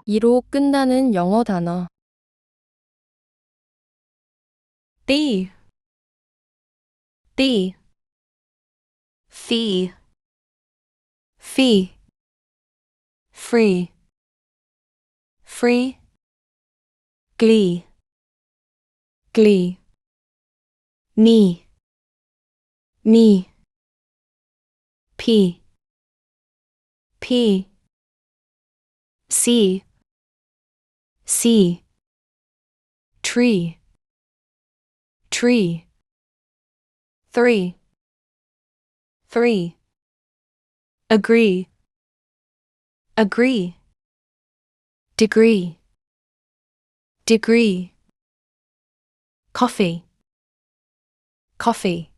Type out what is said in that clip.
이로 끝나는 영어 단어. B, B, fee, fee, free, free, glee, glee, knee, knee, P, P, C, C, tree, tree, three, three, agree, agree, degree, degree, coffee, coffee.